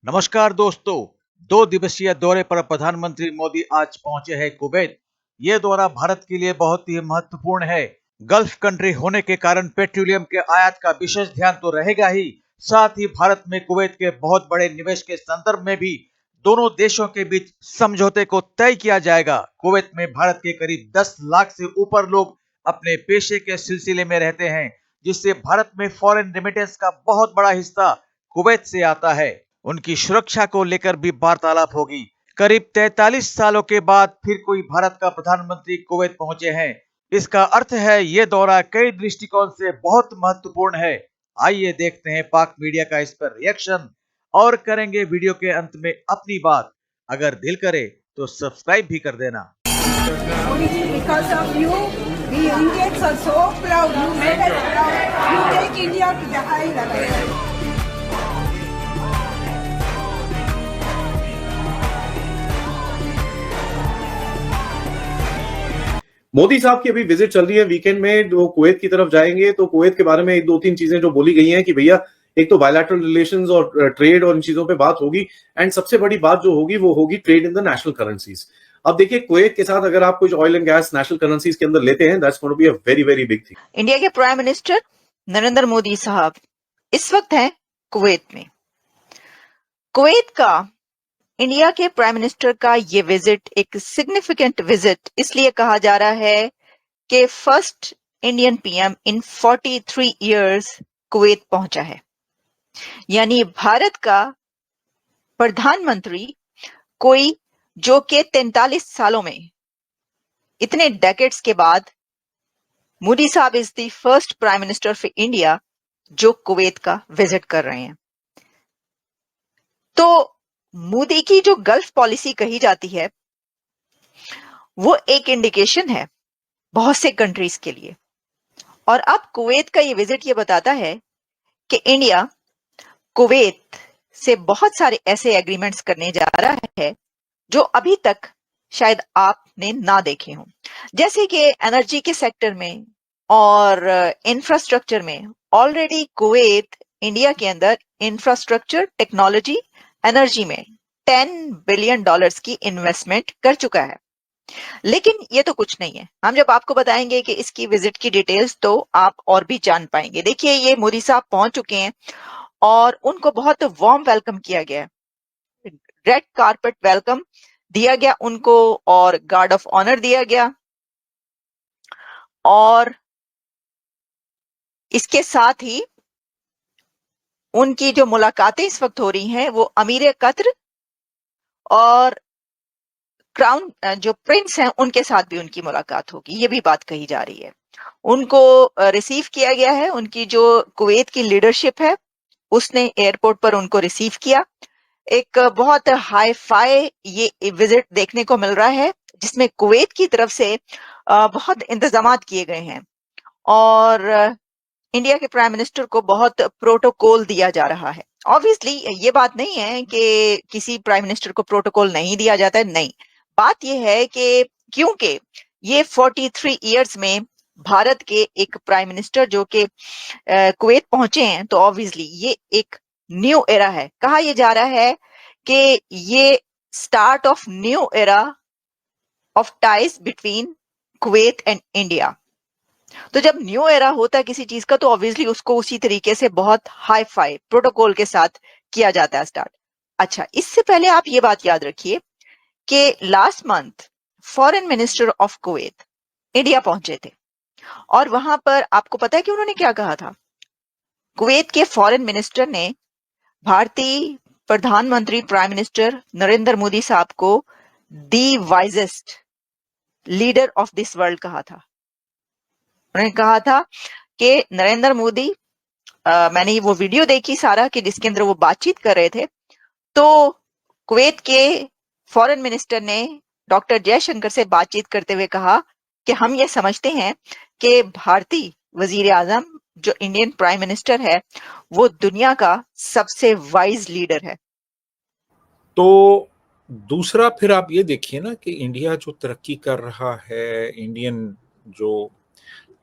नमस्कार दोस्तों। 2 दिवसीय दौरे पर प्रधानमंत्री मोदी आज पहुंचे हैं कुवैत। ये दौरा भारत के लिए बहुत ही महत्वपूर्ण है। गल्फ कंट्री होने के कारण पेट्रोलियम के आयात का विशेष ध्यान तो रहेगा ही, साथ ही भारत में कुवैत के बहुत बड़े निवेश के संदर्भ में भी दोनों देशों के बीच समझौते को तय किया जाएगा। कुवैत में भारत के करीब 10 लाख से ऊपर लोग अपने पेशे के सिलसिले में रहते हैं, जिससे भारत में फॉरेन रेमिटेंस का बहुत बड़ा हिस्सा कुवैत से आता है। उनकी सुरक्षा को लेकर भी वार्तालाप होगी। करीब 43 सालों के बाद फिर कोई भारत का प्रधानमंत्री कुवैत पहुंचे हैं। इसका अर्थ है ये दौरा कई दृष्टिकोण से बहुत महत्वपूर्ण है। आइए देखते हैं पाक मीडिया का इस पर रिएक्शन और करेंगे वीडियो के अंत में अपनी बात। अगर दिल करे तो सब्सक्राइब भी कर देना। Because of you, we Indians are so proud. You made us proud. You take India to the high level. Modi साहब की अभी विजिट चल रही है। वीकेंड में जो कुवैत की तरफ जाएंगे तो कुवैत के बारे में एक दो तीन चीजें जो बोली गई हैं कि भैया एक तो बायलैटरल रिलेशंस और ट्रेड और इन चीजों पे बात होगी, एंड सबसे बड़ी बात जो होगी वो होगी trade in the national currencies. अब देखिए कुवैत के साथ अगर आप कुछ oil and gas national currencies के अंदर लेते हैं, that's going to be a very very big thing. India के प्राइम मिनिस्टर नरेंद्र मोदी साहब इस वक्त हैं कुवैत में। कुवैत का इंडिया के प्राइम मिनिस्टर का ये विजिट एक सिग्निफिकेंट विजिट इसलिए कहा जा रहा है कि first Indian PM in 43 years Kuwait पहुंचा है। यानी भारत का प्रधानमंत्री कोई जो कि 43 सालों में, इतने डेकेड्स के बाद, मोदी साहब is the first prime minister of India जो कुवैत का विजिट कर रहे हैं। तो मोदी की जो गल्फ पॉलिसी कही जाती है वो एक इंडिकेशन है बहुत से कंट्रीज के लिए। और अब कुवैत का ये विजिट ये बताता है कि इंडिया कुवैत से बहुत सारे ऐसे एग्रीमेंट्स करने जा रहा है जो अभी तक शायद आपने ना देखे हों, जैसे कि एनर्जी के सेक्टर में और इंफ्रास्ट्रक्चर में। ऑलरेडी कुवैत इंडिया के अंदर इंफ्रास्ट्रक्चर, टेक्नोलॉजी, एनर्जी में $10 बिलियन की इन्वेस्टमेंट कर चुका है। लेकिन ये तो कुछ नहीं है। हम जब आपको बताएंगे कि इसकी विजिट की डिटेल्स तो आप और भी जान पाएंगे। देखिए, ये मोदी साहब पहुंच चुके हैं और उनको बहुत वार्म वेलकम किया गया है। रेड कारपेट वेलकम दिया गया उनको और गार्ड ऑफ ऑनर दिया गया। और इसके साथ ही उनकी जो मुलाकातें इस वक्त हो रही हैं वो अमीर कतर और क्राउन जो प्रिंस हैं उनके साथ भी उनकी मुलाकात होगी, ये भी बात कही जा रही है। उनको रिसीव किया गया है। उनकी जो कुवैत की लीडरशिप है उसने एयरपोर्ट पर उनको रिसीव किया। एक बहुत हाई फाई ये विजिट देखने को मिल रहा है जिसमें कुवैत की तरफ से बहुत इंतजामात किए गए हैं और इंडिया के प्राइम मिनिस्टर को बहुत प्रोटोकॉल दिया जा रहा है। ऑब्वियसली ये बात नहीं है कि किसी प्राइम मिनिस्टर को प्रोटोकॉल नहीं दिया जाता है, नहीं। बात यह है कि क्योंकि ये 43 इयर्स में भारत के एक प्राइम मिनिस्टर जो कि कुवैत पहुंचे हैं, तो ऑब्वियसली ये एक न्यू एरा है। कहा यह जा रहा है कि ये start of new era of ties between Kuwait and India. तो जब न्यू एरा होता है किसी चीज का तो ऑब्वियसली उसको उसी तरीके से बहुत हाई फाई प्रोटोकॉल के साथ किया जाता है स्टार्ट। अच्छा, इससे पहले आप ये बात याद रखिए कि last month foreign minister of Kuwait India पहुंचे थे और वहां पर आपको पता है कि उन्होंने क्या कहा था। कुवैत के फॉरेन मिनिस्टर ने भारतीय प्रधानमंत्री प्राइम मिनिस्टर नरेंद्र मोदी साहब को the wisest leader of this world कहा था। उन्होंने कहा था कि नरेंद्र मोदी, मैंने वो वीडियो देखी सारा कि जिसके अंदर वो बातचीत कर रहे थे, तो कुवैत के फॉरेन मिनिस्टर ने डॉक्टर जयशंकर से बातचीत करते हुए कहा कि हम ये समझते हैं कि भारतीय वजीर आजम जो इंडियन प्राइम मिनिस्टर है वो दुनिया का सबसे वाइज लीडर है। तो दूसरा फिर आप ये देखिए ना कि इंडिया जो तरक्की कर रहा है, इंडियन जो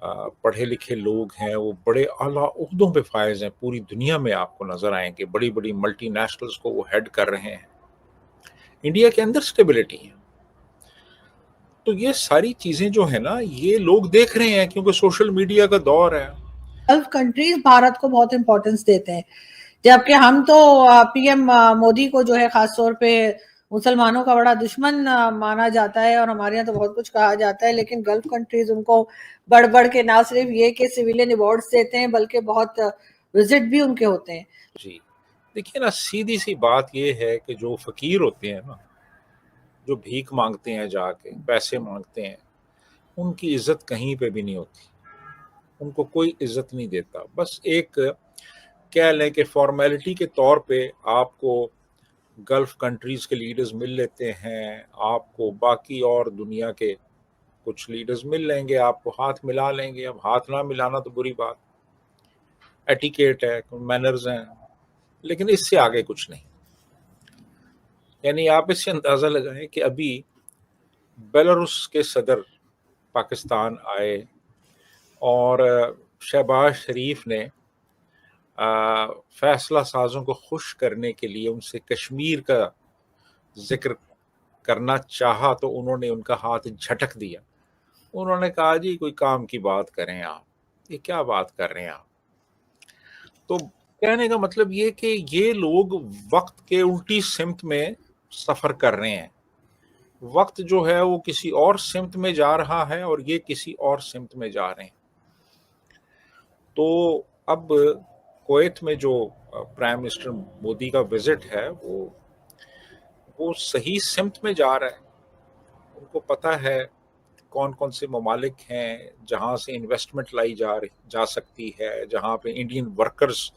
पढ़े लिखे लोग हैं, वो बड़े आला ओहदों पे फायज हैं, पूरी दुनिया में आपको नजर आएंगे, बड़ी बड़ी मल्टीनेशनल्स को वो हेड कर रहे हैं। इंडिया के अंदर स्टेबिलिटी है। तो ये सारी चीजें जो है ना, ये लोग देख रहे हैं क्योंकि सोशल मीडिया का दौर है। गल्फ कंट्रीज भारत को बहुत इंपॉर्टेंस देते हैं, जबकि हम तो पीएम मोदी को जो है खास तौर पे मुसलमानों का बड़ा दुश्मन माना जाता है और हमारे यहाँ तो बहुत कुछ कहा जाता है, लेकिन गल्फ कंट्रीज उनको बढ़ बढ़ के ना सिर्फ ये कि सिविलियन अवार्ड्स देते हैं बल्कि बहुत विजिट भी उनके होते हैं। जी देखिए ना, सीधी सी बात ये है कि जो फकीर होते हैं ना, जो भीख मांगते हैं, जाके पैसे मांगते हैं, उनकी इज्जत कहीं पे भी नहीं होती, उनको कोई इज्जत नहीं देता। बस एक कह लें कि फॉर्मेलिटी के तौर पे आपको गल्फ कंट्रीज के लीडर्स मिल लेते हैं, आपको बाकी और दुनिया के कुछ लीडर्स मिल लेंगे, आपको हाथ मिला लेंगे। अब हाथ ना मिलाना तो बुरी बात, एटिकेट है, मैनर्स हैं, लेकिन इससे आगे कुछ नहीं। यानी आप इससे अंदाजा लगाएं कि अभी बेलारूस के सदर पाकिस्तान आए और शहबाज शरीफ ने फैसला साजों को खुश करने के लिए उनसे कश्मीर का जिक्र करना चाहा तो उन्होंने उनका हाथ झटक दिया। उन्होंने कहा जी कोई काम की बात करें आप, ये क्या बात कर रहे हैं आप। तो कहने का मतलब ये कि ये लोग वक्त के उल्टी सिमत में सफर कर रहे हैं। वक्त जो है वो किसी और सिमत में जा रहा है और ये किसी और सिमत में जा रहे हैं। तो अब कुवैत में जो प्राइम मिनिस्टर मोदी का विजिट है वो सही सिमत में जा रहा है। उनको पता है कौन कौन से ममालिक हैं जहां से इन्वेस्टमेंट लाई जा सकती है, जहां पे इंडियन वर्कर्स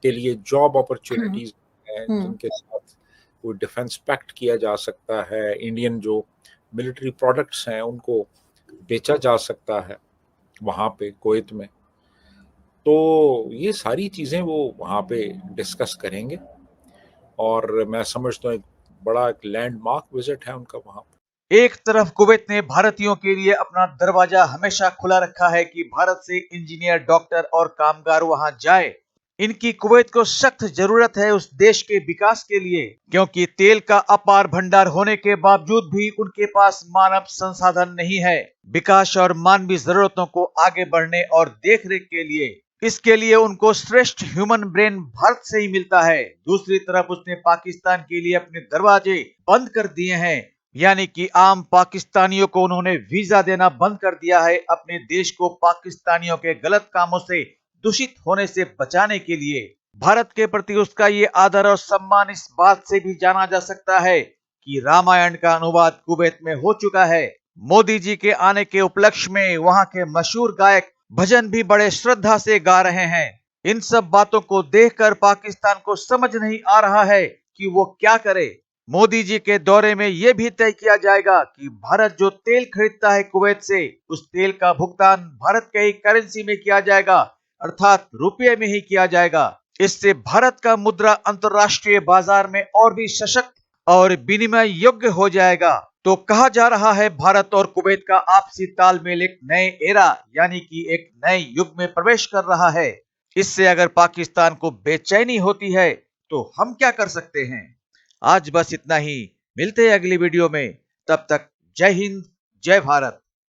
के लिए जॉब अपॉर्चुनिटीज हैं, जिनके साथ कोई डिफेंस पैक्ट किया जा सकता है, इंडियन जो मिलिट्री प्रोडक्ट्स हैं उनको बेचा जा सकता है वहाँ पे कुवैत में। तो ये सारी चीज़ें वो वहाँ पे डिस्कस करेंगे और मैं समझता हूँ एक बड़ा एक लैंडमार्क विजिट है उनका वहाँ पे। एक तरफ कुवैत ने भारतीयों के लिए अपना दरवाजा हमेशा खुला रखा है कि भारत से इंजीनियर, डॉक्टर और कामगार वहां जाए। इनकी कुवैत को सख्त जरूरत है उस देश के विकास के लिए, क्योंकि तेल का अपार भंडार होने के बावजूद भी उनके पास मानव संसाधन नहीं है विकास और मानवीय जरूरतों को आगे बढ़ने और देखरेख के लिए। इसके लिए उनको श्रेष्ठ ह्यूमन ब्रेन भारत से ही मिलता है। दूसरी तरफ उसने पाकिस्तान के लिए अपने दरवाजे बंद कर दिए हैं, यानी कि आम पाकिस्तानियों को उन्होंने वीजा देना बंद कर दिया है अपने देश को पाकिस्तानियों के गलत कामों से दूषित होने से बचाने के लिए। भारत के प्रति उसका ये आदर और सम्मान इस बात से भी जाना जा सकता है कि रामायण का अनुवाद कुवैत में हो चुका है। मोदी जी के आने के उपलक्ष्य में वहां के मशहूर गायक भजन भी बड़े श्रद्धा से गा रहे हैं। इन सब बातों को देखकर पाकिस्तान को समझ नहीं आ रहा है कि वो क्या करे। मोदी जी के दौरे में यह भी तय किया जाएगा कि भारत जो तेल खरीदता है कुवैत से, उस तेल का भुगतान भारत के ही करेंसी में किया जाएगा, अर्थात रुपये में ही किया जाएगा। इससे भारत का मुद्रा अंतर्राष्ट्रीय बाजार में और भी सशक्त और विनिमय योग्य हो जाएगा। तो कहा जा रहा है भारत और कुवैत का आपसी तालमेल एक नए एरा यानी कि एक नए युग में प्रवेश कर रहा है। इससे अगर पाकिस्तान को बेचैनी होती है तो हम क्या कर सकते हैं। आज बस इतना ही, मिलते हैं अगली वीडियो में। तब तक जय हिंद, जय भारत।